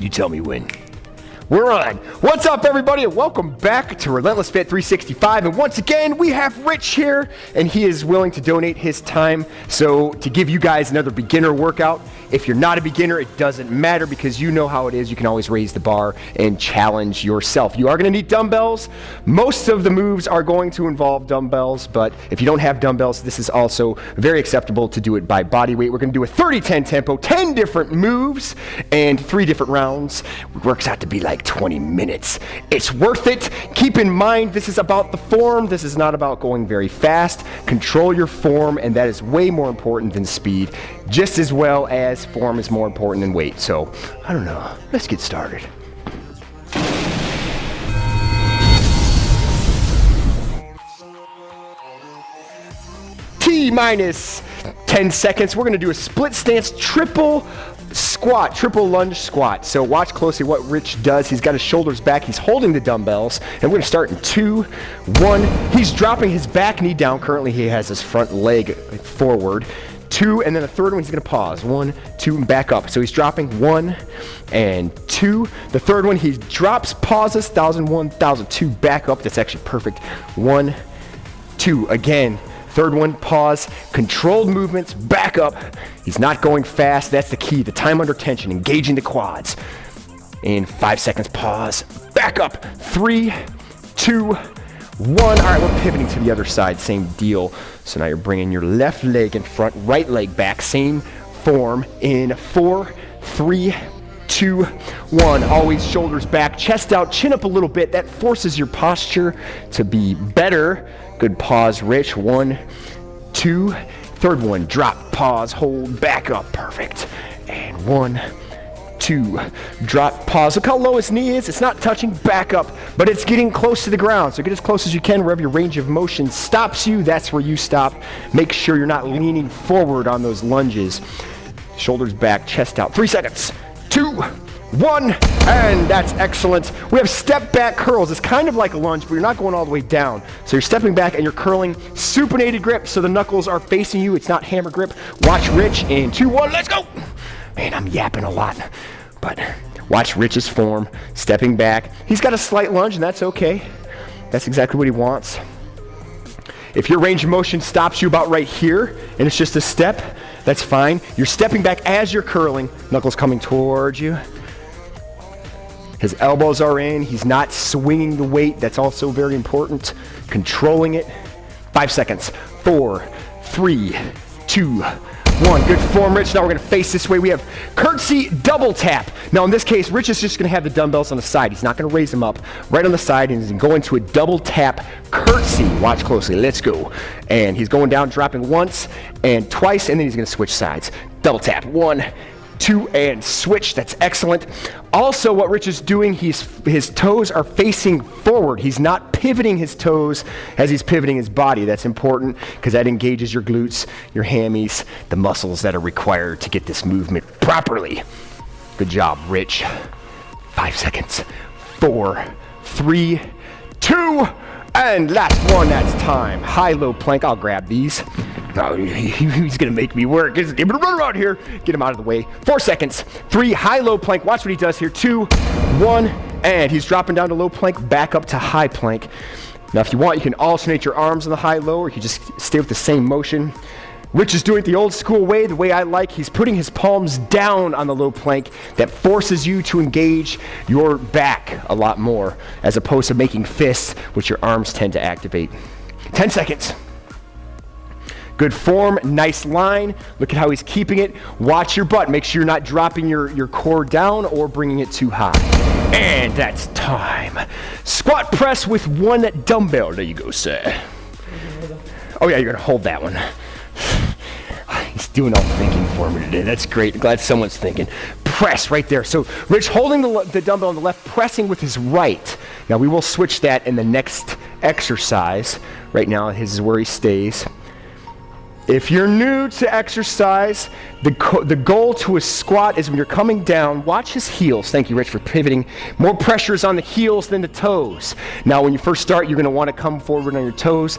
You tell me when. We're on. What's up, everybody, and welcome back to Relentless Fit 365. And once again, we have Rich here, and he is willing to donate his time to give you guys another beginner workout. If you're not a beginner, it doesn't matter because you know how it is. You can always raise the bar and challenge yourself. You are going to need dumbbells. Most of the moves are going to involve dumbbells, but if you don't have dumbbells, this is also very acceptable to do it by body weight. We're going to do a 30-10 tempo, 10 different moves, and 3 different rounds. It works out to be like 20 minutes. It's worth it. Keep in mind, this is about the form. This is not about going very fast. Control your form, and that is way more important than speed, just as well as form is more important than weight. So, I don't know. Let's get started. T-minus 10 seconds. We're going to do a split stance triple squat, triple lunge squat. So watch closely what Rich does. He's got his shoulders back. He's holding the dumbbells. And we're going to start in 2, 1. He's dropping his back knee down. Currently, he has his front leg forward. 2, and then the third one, he's going to pause. 1, 2, and back up. So he's dropping 1 and 2. The third one, he drops, pauses, 1,001, 1,002, back up. That's actually perfect. 1, 2. Again. Third one, pause, controlled movements, back up. He's not going fast. That's the key. The time under tension, engaging the quads. In 5 seconds, pause, back up. 3, 2, 1. All right, we're pivoting to the other side. Same deal. So now you're bringing your left leg in front, right leg back. Same form in 4, 3, 2, 1. Always shoulders back, chest out, chin up a little bit. That forces your posture to be better. Good pause, Rich. 1, 2. Third one, drop, pause, hold, back up. Perfect. And 1, 2. Drop, pause. Look how low his knee is. It's not touching, back up, but it's getting close to the ground. So get as close as you can. Wherever your range of motion stops you, that's where you stop. Make sure you're not leaning forward on those lunges. Shoulders back, chest out. 3 seconds. 2, 1, and that's excellent. We have step back curls. It's kind of like a lunge, but you're not going all the way down. So you're stepping back and you're curling supinated grip, so the knuckles are facing you. It's not hammer grip. Watch Rich in 2, 1, let's go. Man, I'm yapping a lot, but watch Rich's form, stepping back. He's got a slight lunge, and that's okay. That's exactly what he wants. If your range of motion stops you about right here, and it's just a step, that's fine. You're stepping back as you're curling, knuckles coming towards you. His elbows are in. He's not swinging the weight. That's also very important. Controlling it. 5 seconds. 4, 3, 2, 1. Good form, Rich. Now we're going to face this way. We have Curtsy Double Tap. Now in this case, Rich is just going to have the dumbbells on the side. He's not going to raise them up. Right on the side, and he's going to go into a double tap curtsy. Watch closely. Let's go. And he's going down, dropping once and twice, and then he's going to switch sides. Double tap. 1, 2, and switch. That's excellent. Also, what Rich is doing, his toes are facing forward. He's not pivoting his toes as he's pivoting his body. That's important because that engages your glutes, your hammies, the muscles that are required to get this movement properly. Good job, Rich. 5 seconds. 4, 3, 2, and last one. That's time. High-low plank. I'll grab these. No, he's going to make me work. Give him a run around here. Get him out of the way. 4 seconds. 3, high-low plank. Watch what he does here. 2, 1, and he's dropping down to low plank, back up to high plank. Now, if you want, you can alternate your arms on the high-low, or you can just stay with the same motion. Rich is doing it the old school way, the way I like. He's putting his palms down on the low plank. That forces you to engage your back a lot more, as opposed to making fists, which your arms tend to activate. 10 seconds. Good form, nice line. Look at how he's keeping it. Watch your butt. Make sure you're not dropping your core down or bringing it too high. And that's time. Squat press with 1 dumbbell. There you go, sir. Oh yeah, you're gonna hold that one. He's doing all the thinking for me today. That's great. Glad someone's thinking. Press right there. So Rich holding the dumbbell on the left, pressing with his right. Now we will switch that in the next exercise. Right now, his is where he stays. If you're new to exercise, the goal to a squat is when you're coming down, watch his heels. Thank you, Rich, for pivoting. More pressure is on the heels than the toes. Now, when you first start, you're going to want to come forward on your toes.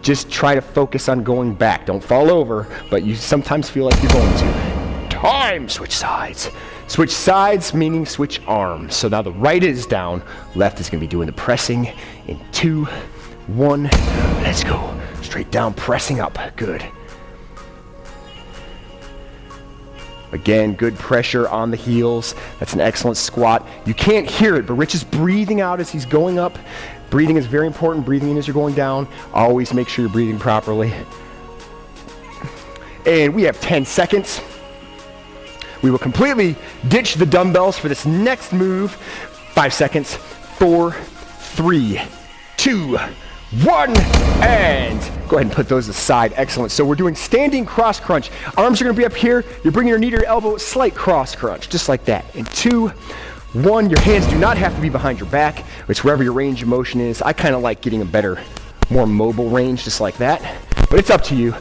Just try to focus on going back. Don't fall over, but you sometimes feel like you're going to. Time, switch sides. Switch sides, meaning switch arms. So now the right is down, left is gonna be doing the pressing in 2, 1, let's go. Straight down, pressing up, good. Again, good pressure on the heels. That's an excellent squat. You can't hear it, but Rich is breathing out as he's going up. Breathing is very important, breathing in as you're going down. Always make sure you're breathing properly. And we have 10 seconds. We will completely ditch the dumbbells for this next move. 5 seconds, 4, 3, 2, 1, and go ahead and put those aside. Excellent. So we're doing standing cross crunch. Arms are gonna be up here. You're bringing your knee to your elbow, slight cross crunch, just like that. In 2, 1, your hands do not have to be behind your back. It's wherever your range of motion is. I kind of like getting a better, more mobile range, just like that. But it's up to you.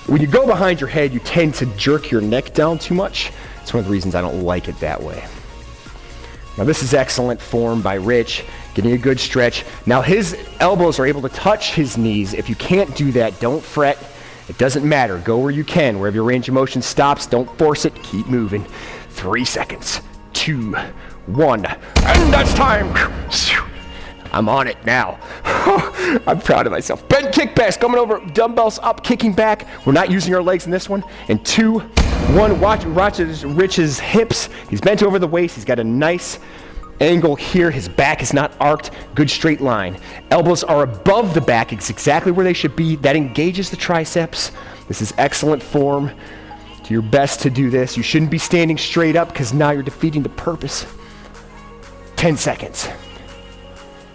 When you go behind your head, you tend to jerk your neck down too much. It's one of the reasons I don't like it that way. Now this is excellent form by Rich, getting a good stretch. Now his elbows are able to touch his knees. If you can't do that, don't fret. It doesn't matter. Go where you can. Wherever your range of motion stops, don't force it. Keep moving. 3 seconds, 2, 1, and that's time. I'm on it now. I'm proud of myself. Bent kickbacks, coming over, dumbbells up, kicking back. We're not using our legs in this one. And 2, 1, watch Rich's hips. He's bent over the waist. He's got a nice angle here. His back is not arched. Good straight line. Elbows are above the back. It's exactly where they should be. That engages the triceps. This is excellent form. Do your best to do this. You shouldn't be standing straight up because now you're defeating the purpose. 10 seconds.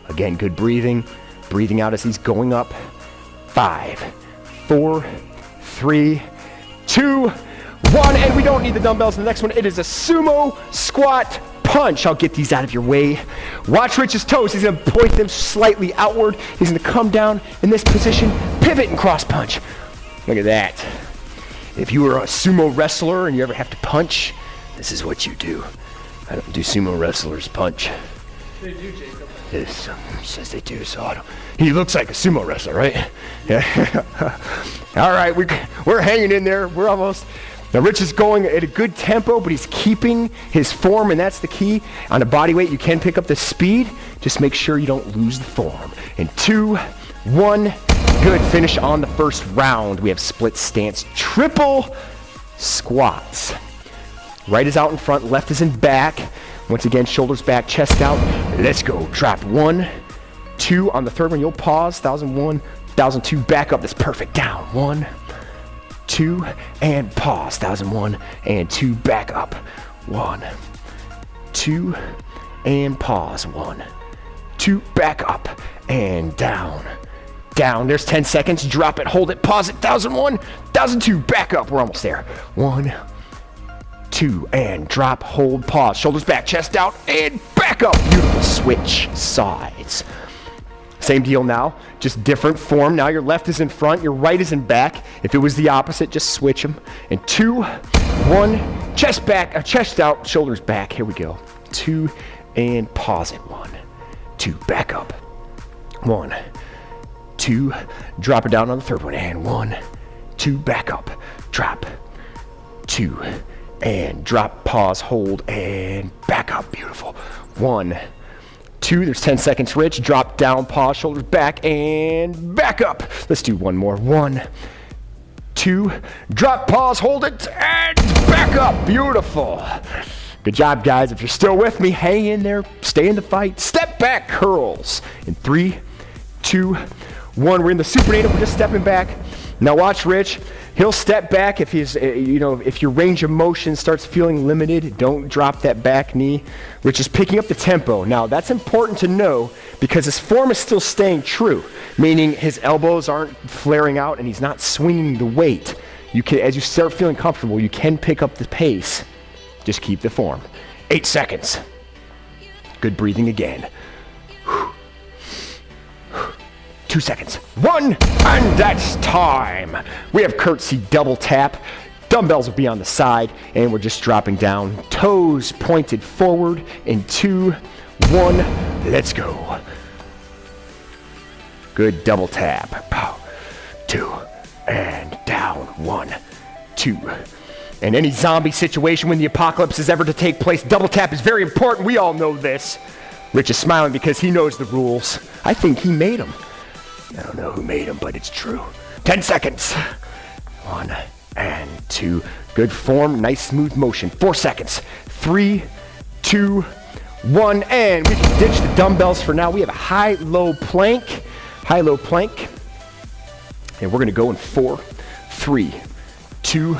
Again, good breathing. Breathing out as he's going up. 5, 4, 3, 2, 1. And we don't need the dumbbells in the next one. It is a sumo squat punch. I'll get these out of your way. Watch Rich's toes. He's going to point them slightly outward. He's going to come down in this position, pivot and cross punch. Look at that. If you were a sumo wrestler and you ever have to punch, this is what you do. I don't do sumo wrestlers punch. They do, Jacob. Yes, says they do, so I don't. He looks like a sumo wrestler, right? Yeah. All right, we're hanging in there. We're almost. Now Rich is going at a good tempo, but he's keeping his form, and that's the key. On a body weight, you can pick up the speed. Just make sure you don't lose the form. In 2, 1, good. Finish on the first round. We have split stance triple squats. Right is out in front, left is in back. Once again, shoulders back, chest out. Let's go. Drop 1, 2. On the third one, you'll pause. 1,001, 1,002. Back up. That's perfect. Down. 1, 2, and pause. 1,001 and 2. Back up. 1, 2, and pause. 1, 2. Back up and down. Down. There's 10 seconds. Drop it. Hold it. Pause it. 1,001, 1,002. Back up. We're almost there. 1, 2, and drop, hold, pause. Shoulders back, chest out, and back up. Beautiful. Switch sides. Same deal now, just different form. Now your left is in front, your right is in back. If it was the opposite, just switch them. And 2, 1, chest back, chest out, shoulders back. Here we go. 2, and pause it. 1, 2, back up. 1, 2, drop it down on the third one. And 1, 2, back up. Drop. 2, and drop, pause, hold, and back up. Beautiful. 1, 2, there's 10 seconds, Rich. Drop down, pause, shoulders back, and back up. Let's do one more. 1, 2, drop, pause, hold it, and back up. Beautiful. Good job, guys. If you're still with me, hang in there, stay in the fight. Step back curls. In 3, 2, 1. We're in the supinator. We're just stepping back. Now watch Rich. He'll step back if he's, if your range of motion starts feeling limited. Don't drop that back knee. Rich is picking up the tempo. Now that's important to know because his form is still staying true, meaning his elbows aren't flaring out and he's not swinging the weight. You can, as you start feeling comfortable, you can pick up the pace. Just keep the form. 8 seconds. Good breathing again. 2 seconds. 1, and that's time. We have Curtsy Double Tap. Dumbbells will be on the side, and we're just dropping down. Toes pointed forward in 2, 1. Let's go. Good double tap. 2, and down. 1, 2, In any zombie situation when the apocalypse is ever to take place, double tap is very important. We all know this. Rich is smiling because he knows the rules. I think he made them. I don't know who made them, but it's true. 10 seconds. 1 and 2. Good form, nice smooth motion. 4 seconds. 3, 2, 1, and we can ditch the dumbbells for now. We have a high-low plank. High-low plank. And we're gonna go in 4, 3, 2,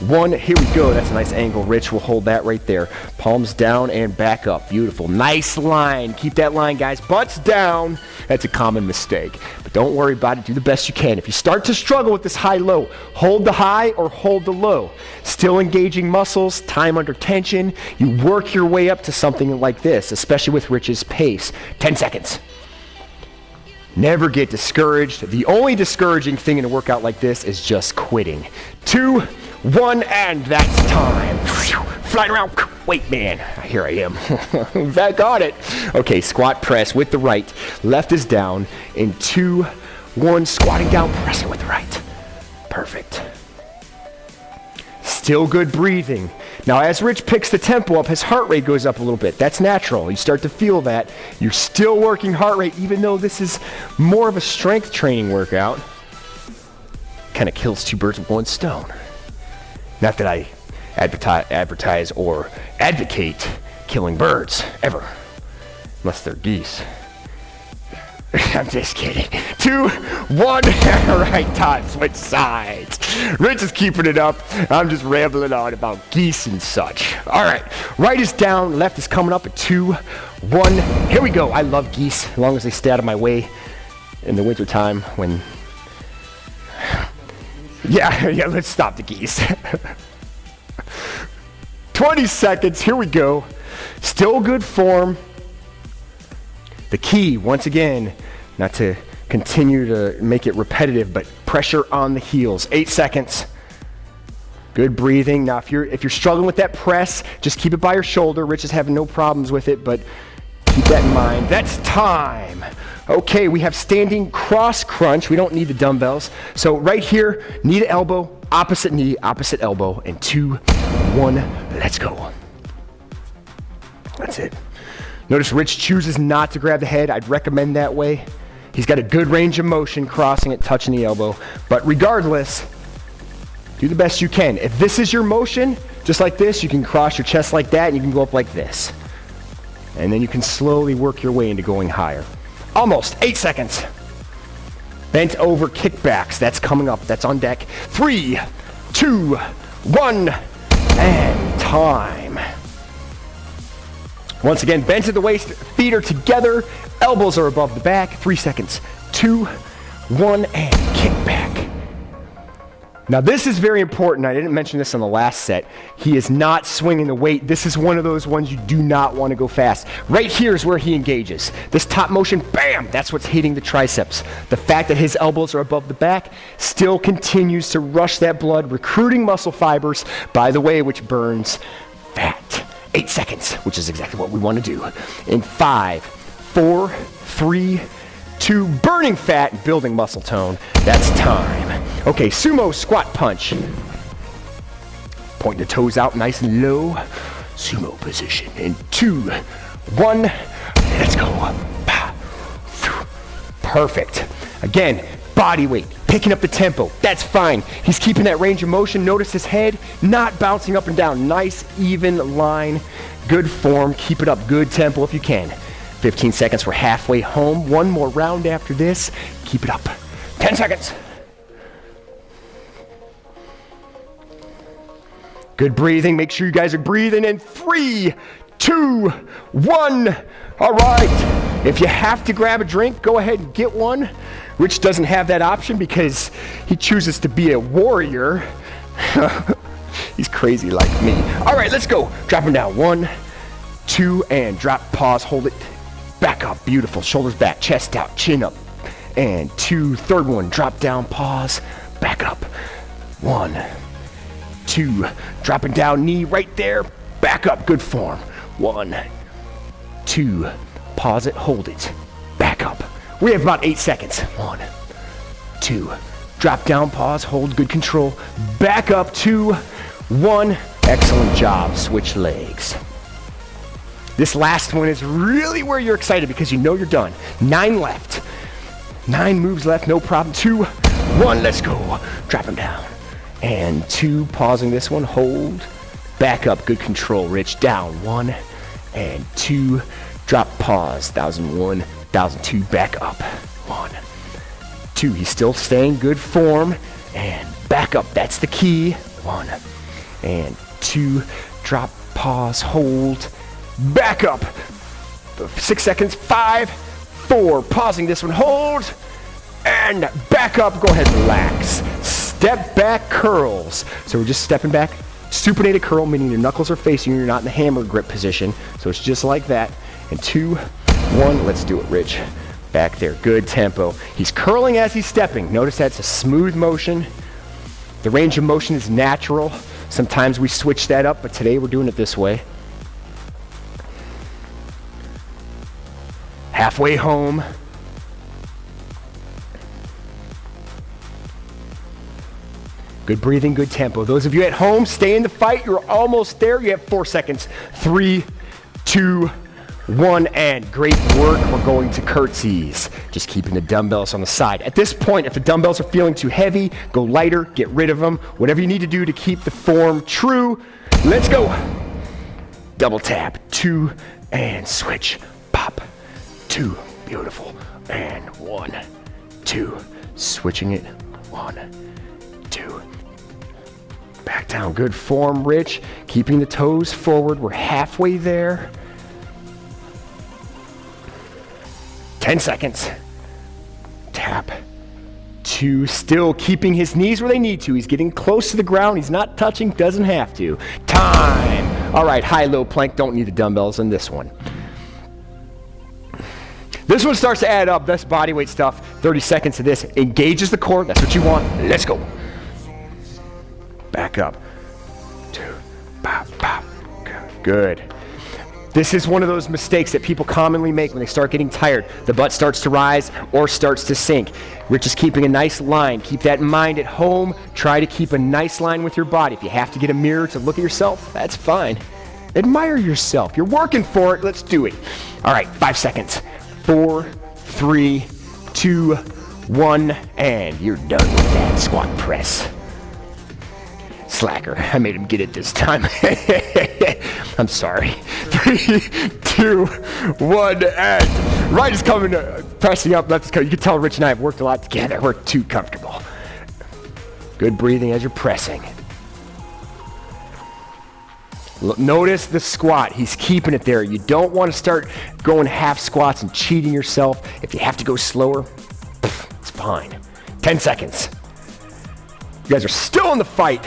1, here we go. That's a nice angle, Rich. We'll hold that right there. Palms down and back up. Beautiful. Nice line. Keep that line, guys. Butts down. That's a common mistake. But don't worry about it. Do the best you can. If you start to struggle with this high-low, hold the high or hold the low. Still engaging muscles, time under tension. You work your way up to something like this, especially with Rich's pace. 10 seconds. Never get discouraged. The only discouraging thing in a workout like this is just quitting. 2, 1, and that's time. Flying around. Wait, man. Here I am. Back on it. Okay, squat press with the right. Left is down. In 2, 1, squatting down, pressing with the right. Perfect. Still good breathing. Now, as Rich picks the tempo up, his heart rate goes up a little bit. That's natural. You start to feel that. You're still working heart rate, even though this is more of a strength training workout. Kind of kills 2 birds with 1 stone. Not that I advertise or advocate killing birds, ever. Unless they're geese. I'm just kidding. 2, 1, right, Todd, switch sides. Rich is keeping it up. I'm just rambling on about geese and such. All right, right is down, left is coming up at 2, 1. Here we go. I love geese, as long as they stay out of my way in the wintertime when... Yeah, let's stop the geese. 20 seconds, here we go. Still good form. The key, once again, not to continue to make it repetitive, but pressure on the heels. 8 seconds. Good breathing. Now, if you're struggling with that press, just keep it by your shoulder. Rich is having no problems with it, but keep that in mind. That's time. Okay, we have standing cross crunch. We don't need the dumbbells. So right here, knee to elbow, opposite knee, opposite elbow, and 2, 1, let's go. That's it. Notice Rich chooses not to grab the head. I'd recommend that way. He's got a good range of motion, crossing it, touching the elbow. But regardless, do the best you can. If this is your motion, just like this, you can cross your chest like that, and you can go up like this. And then you can slowly work your way into going higher. Almost. 8 seconds. Bent over kickbacks. That's coming up. That's on deck. 3, 2, 1, and time. Once again, bent at the waist, feet are together, elbows are above the back. 3 seconds. 2, 1, and kick back. Now this is very important. I didn't mention this on the last set. He is not swinging the weight. This is one of those ones you do not want to go fast. Right here is where he engages. This top motion, bam, that's what's hitting the triceps. The fact that his elbows are above the back still continues to rush that blood, recruiting muscle fibers, by the way, which burns fat. 8 seconds, which is exactly what we want to do. In 5, 4, 3, 2, burning fat and building muscle tone. That's time. Okay, sumo squat punch. Point the toes out nice and low. Sumo position. In 2, 1, let's go. Perfect. Again, body weight, picking up the tempo. That's fine. He's keeping that range of motion. Notice his head not bouncing up and down. Nice, even line. Good form. Keep it up. Good tempo if you can. 15 seconds. We're halfway home. One more round after this. Keep it up. 10 seconds. Good breathing. Make sure you guys are breathing in 3, 2, 1. All right. If you have to grab a drink, go ahead and get one. Rich doesn't have that option because he chooses to be a warrior. He's crazy like me. All right, let's go. Drop him down. 1, 2, and drop, pause, hold it. Back up. Beautiful. Shoulders back, chest out, chin up. And 2, third one. Drop down, pause, back up. 1, 2, dropping down, knee right there, back up, good form. 1, 2, pause it, hold it, back up. We have about 8 seconds. 1, 2, drop down, pause, hold, good control, back up. 2, 1. Excellent job. Switch legs. This last one is really where you're excited because you know you're done. 9 left. 9 moves left, no problem. 2, 1, let's go. Drop them down. And 2, pausing this one, hold. Back up, good control, Rich. Down, 1 and 2. Drop, pause. 1001, 1002, back up. 1, 2. He's still staying good form. And back up, that's the key. 1 and 2. Drop, pause, hold. Back up. 6 seconds. 5, 4. Pausing this one, hold. And back up. Go ahead, relax. Step back curls. So we're just stepping back. Supinated curl, meaning your knuckles are facing you. You're not in the hammer grip position. So it's just like that. And 2, 1. Let's do it, Rich. Back there. Good tempo. He's curling as he's stepping. Notice that's a smooth motion. The range of motion is natural. Sometimes we switch that up, but today we're doing it this way. Halfway home. Good breathing, good tempo. Those of you at home, stay in the fight. You're almost there. You have 4 seconds. 3, 2, 1, and great work. We're going to curtsies. Just keeping the dumbbells on the side. At this point, if the dumbbells are feeling too heavy, go lighter, get rid of them. Whatever you need to do to keep the form true. Let's go. Double tap, 2, and switch. Pop, 2, beautiful. And 1, 2, switching it. 1, 2. Back down, good form, Rich. Keeping the toes forward, we're halfway there. 10 seconds. Tap. 2, still keeping his knees where they need to. He's getting close to the ground. He's not touching, doesn't have to. Time. All right, high-low plank, don't need the dumbbells in this one. This one starts to add up. That's body weight stuff. 30 seconds of this. Engages the core. That's what you want. Let's go. Back up. 2, pop, pop. Good. This is one of those mistakes that people commonly make when they start getting tired. The butt starts to rise or starts to sink. Rich is keeping a nice line. Keep that in mind at home. Try to keep a nice line with your body. If you have to get a mirror to look at yourself, that's fine. Admire yourself. You're working for it. Let's do it. All right, 5 seconds. 4, 3, 2, 1, and you're done with that squat press. Slacker. I made him get it this time. I'm sorry. 3, 2, 1, and right is coming, pressing up, left is coming. You can tell Rich and I have worked a lot together. We're too comfortable. Good breathing as you're pressing. Notice the squat. He's keeping it there. You don't want to start going half squats and cheating yourself. If you have to go slower, it's fine. 10 seconds. You guys are still in the fight.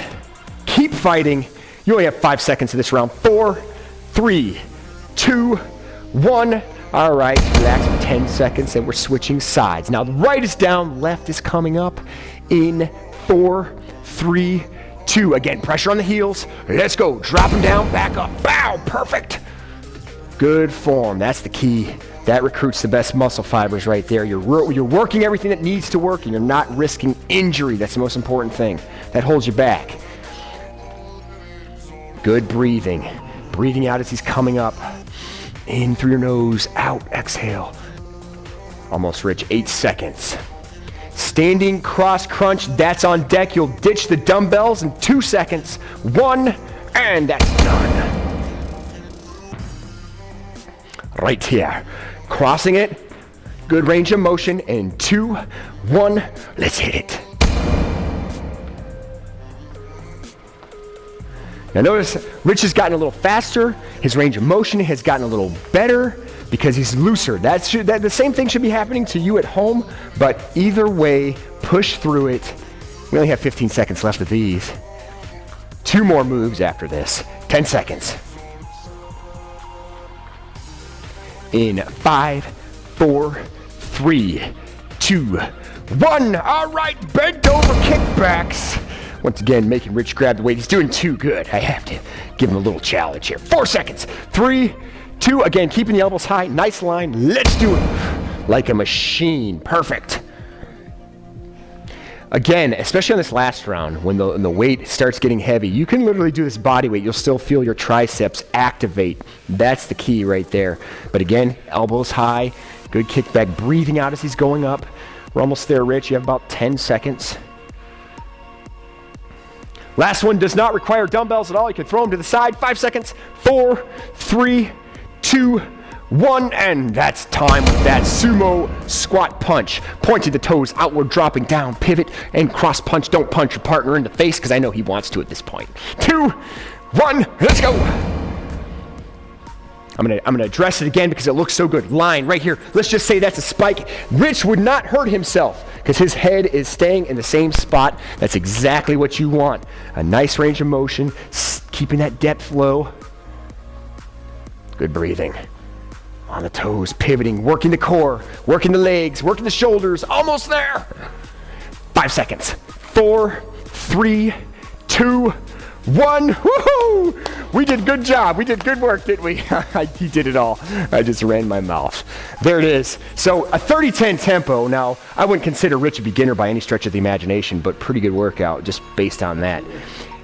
Keep fighting. You only have 5 seconds of this round. 4, 3, 2, 1. All right, relax for 10 seconds, and we're switching sides. Now the right is down, left is coming up in 4, 3, 2. Again, pressure on the heels. Let's go. Drop them down, back up. Bow, perfect. Good form. That's the key. That recruits the best muscle fibers right there. You're working everything that needs to work, and you're not risking injury. That's the most important thing. That holds you back. Good breathing. Breathing out as he's coming up. In through your nose, out, exhale. Almost, Rich. 8 seconds. Standing cross crunch, that's on deck. You'll ditch the dumbbells in 2 seconds. 1, and that's done. Right here. Crossing it. Good range of motion. And 2, 1, let's hit it. Now notice, Rich has gotten a little faster. His range of motion has gotten a little better because he's looser. The same thing should be happening to you at home, but either way, push through it. We only have 15 seconds left of these. 2 more moves after this. 10 seconds. In 5, 4, 3, 2, 1. All right, bent over kickbacks. Once again, making Rich grab the weight. He's doing too good. I have to give him a little challenge here. 4 seconds. 3, 2. Again, keeping the elbows high. Nice line. Let's do it. Like a machine. Perfect. again, especially on this last round, when the weight starts getting heavy, you can literally do this body weight. You'll still feel your triceps activate. That's the key right there. But again, elbows high, good kickback, breathing out as he's going up. We're almost there, Rich. You have about 10 seconds. Last one does not require dumbbells at all. You can throw them to the side. 5 seconds. 4, 3, 2, 1, and that's time with that sumo squat punch. Pointing the toes outward, dropping down, pivot, and cross punch. Don't punch your partner in the face, because I know he wants to at this point. 2, 1, let's go. I'm gonna address it again because it looks so good. Line right here. Let's just say that's a spike. Rich would not hurt himself because his head is staying in the same spot. That's exactly what you want. A nice range of motion, keeping that depth low. Good breathing. On the toes, pivoting, working the core, working the legs, working the shoulders. Almost there. 5 seconds. 4, 3, 2, 1. Woohoo! We did good job. We did good work, didn't we? He did it all. I just ran my mouth. There it is. So a 30-10 tempo. Now, I wouldn't consider Rich a beginner by any stretch of the imagination, but pretty good workout just based on that.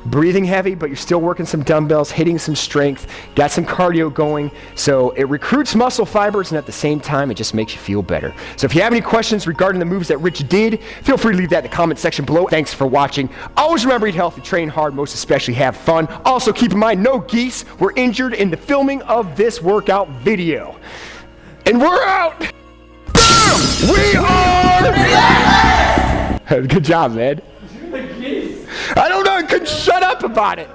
Breathing heavy, but you're still working some dumbbells, hitting some strength, got some cardio going. So it recruits muscle fibers, and at the same time, it just makes you feel better. So if you have any questions regarding the moves that Rich did, feel free to leave that in the comment section below. Thanks for watching. Always remember, eat healthy, train hard, most especially have fun. Also keep in mind, no geese were injured in the filming of this workout video. And we're out! We are relentless! Good job, man. I don't know, I couldn't shut up about it.